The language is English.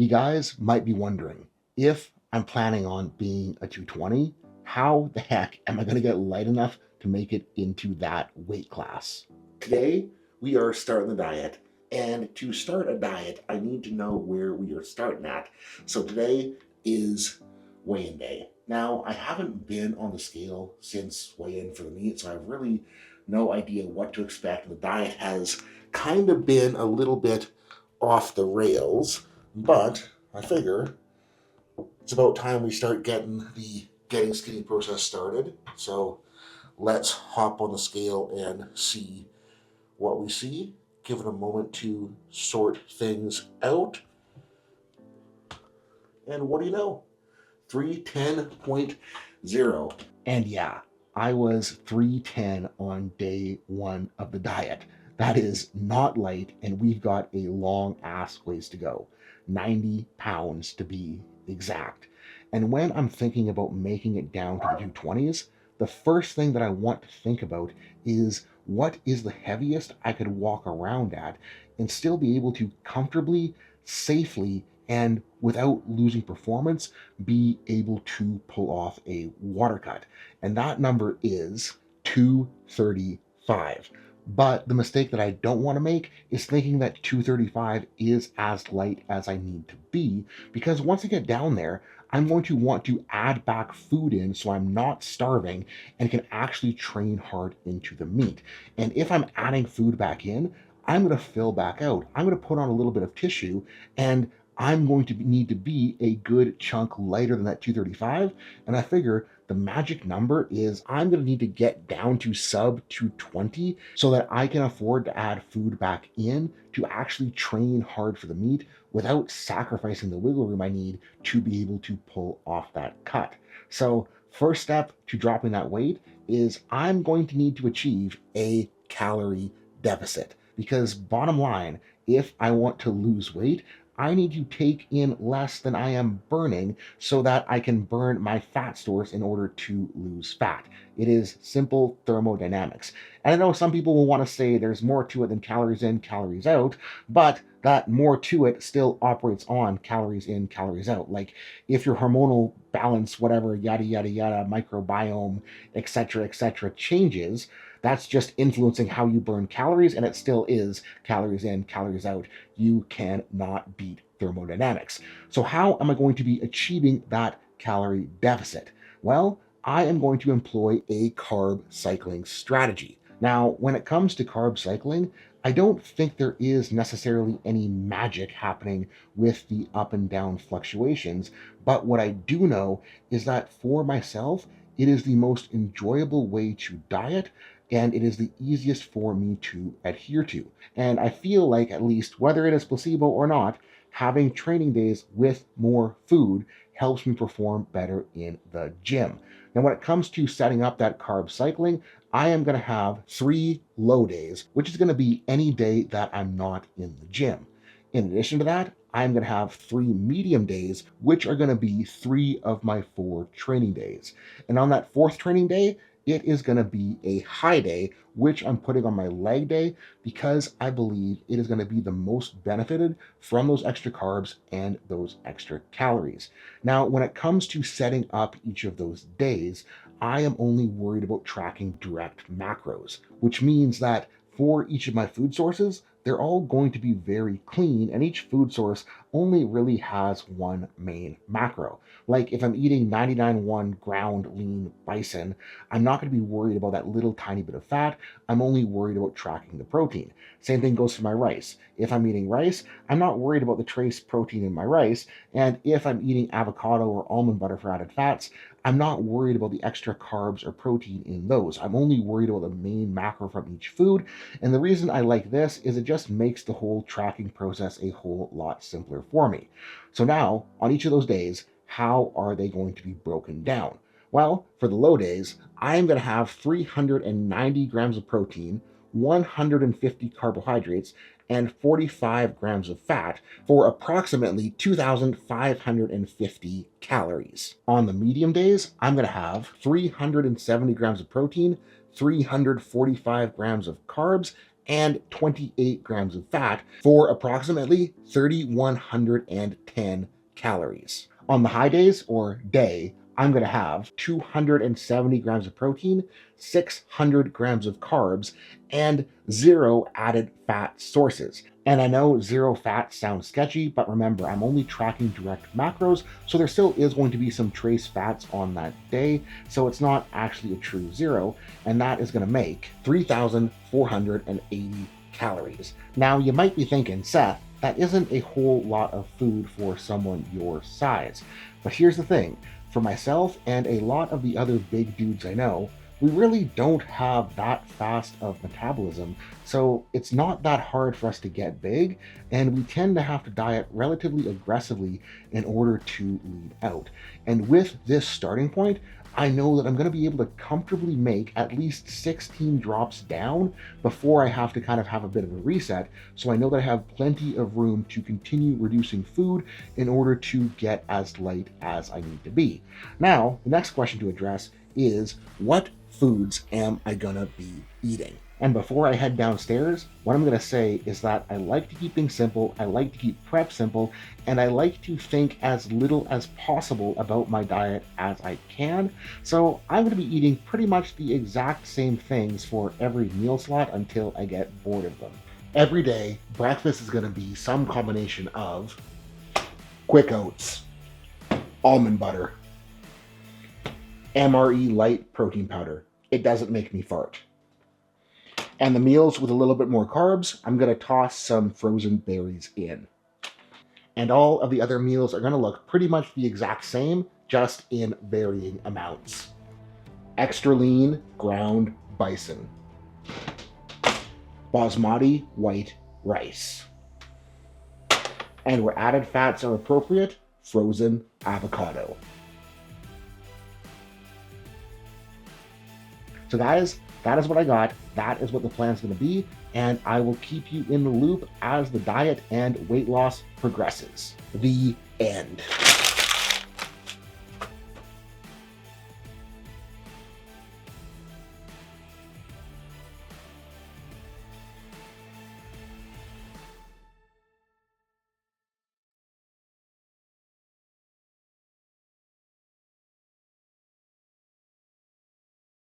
You guys might be wondering, if I'm planning on being a 220, how the heck am I going to get light enough to make it into that weight class? Today, we are starting the diet. And to start a diet, I need to know where we are starting at. So today is weigh-in day. Now, I haven't been on the scale since weigh-in for the meet, so I have really no idea what to expect. The diet has kind of been a little bit off the rails, but I figure it's about time we start getting the getting skinny process started. So let's hop on the scale and see what we see. Give it a moment to sort things out. And what do you know? 310.0. And yeah, I was 310 on day one of the diet. That is not light, and we've got a long ass ways to go. 90 pounds to be exact. And when I'm thinking about making it down to the 220s, the first thing that I want to think about is what is the heaviest I could walk around at and still be able to comfortably, safely, and without losing performance, be able to pull off a water cut. And that number is 235. But the mistake that I don't want to make is thinking that 235 is as light as I need to be, because once I get down there, I'm going to want to add back food in so I'm not starving and can actually train hard into the meet. And if I'm adding food back in, I'm going to fill back out. I'm going to put on a little bit of tissue, and I'm going to need to be a good chunk lighter than that 235. And I figure the magic number is I'm going to need to get down to sub 220 so that I can afford to add food back in to actually train hard for the meet without sacrificing the wiggle room I need to be able to pull off that cut. So, first step to dropping that weight is I'm going to need to achieve a calorie deficit. Because, bottom line, if I want to lose weight, I need to take in less than I am burning so that I can burn my fat stores in order to lose fat. It is simple thermodynamics. And I know some people will want to say there's more to it than calories in, calories out, but that more to it still operates on calories in, calories out. Like if your hormonal balance, whatever, yada, yada, yada, microbiome, etc., changes, that's just influencing how you burn calories, and it still is calories in, calories out. You cannot beat thermodynamics. So, how am I going to be achieving that calorie deficit? Well, I am going to employ a carb cycling strategy. Now, when it comes to carb cycling, I don't think there is necessarily any magic happening with the up and down fluctuations, but what I do know is that for myself, it is the most enjoyable way to diet, and it is the easiest for me to adhere to. And I feel like, at least whether it is placebo or not, having training days with more food helps me perform better in the gym. Now, when it comes to setting up that carb cycling, I am going to have 3 low days, which is going to be any day that I'm not in the gym. In addition to that, I'm going to have 3 medium days, which are going to be 3 of my 4 training days. And on that fourth training day, it is going to be a high day, which I'm putting on my leg day because I believe it is going to be the most benefited from those extra carbs and those extra calories. Now, when it comes to setting up each of those days, I am only worried about tracking direct macros, which means that for each of my food sources, they're all going to be very clean, and each food source only really has one main macro. Like if I'm eating 99.1 ground lean bison, I'm not going to be worried about that little tiny bit of fat. I'm only worried about tracking the protein. Same thing goes for my rice. If I'm eating rice, I'm not worried about the trace protein in my rice. And if I'm eating avocado or almond butter for added fats, I'm not worried about the extra carbs or protein in those. I'm only worried about the main macro from each food. And the reason I like this is it just makes the whole tracking process a whole lot simpler for me. So now, on each of those days, how are they going to be broken down? Well, for the low days, I'm going to have 390 grams of protein, 150 carbohydrates, and 45 grams of fat for approximately 2,550 calories. On the medium days, I'm going to have 370 grams of protein, 345 grams of carbs, and 28 grams of fat for approximately 3,110 calories. On the high days or day, I'm going to have 270 grams of protein, 600 grams of carbs, and 0 added fat sources. And I know 0 fat sounds sketchy, but remember, I'm only tracking direct macros, so there still is going to be some trace fats on that day, so it's not actually a true 0, and that is going to make 3,480 calories. Now, you might be thinking, Seth, that isn't a whole lot of food for someone your size. But here's the thing, for myself and a lot of the other big dudes I know, we really don't have that fast of metabolism, so it's not that hard for us to get big, and we tend to have to diet relatively aggressively in order to lean out. And with this starting point, I know that I'm going to be able to comfortably make at least 16 drops down before I have to kind of have a bit of a reset. So I know that I have plenty of room to continue reducing food in order to get as light as I need to be. Now, the next question to address is, what foods am I gonna be eating? And before I head downstairs, what I'm going to say is that I like to keep things simple, I like to keep prep simple, and I like to think as little as possible about my diet as I can. So I'm going to be eating pretty much the exact same things for every meal slot until I get bored of them. Every day, breakfast is going to be some combination of quick oats, almond butter, MRE light protein powder. It doesn't make me fart. And the meals with a little bit more carbs, I'm going to toss some frozen berries in. And all of the other meals are going to look pretty much the exact same, just in varying amounts. Extra lean ground bison. Basmati white rice. And where added fats are appropriate, frozen avocado. So guys, that is what I got. That is what the plan's going to be, and I will keep you in the loop as the diet and weight loss progresses. The end.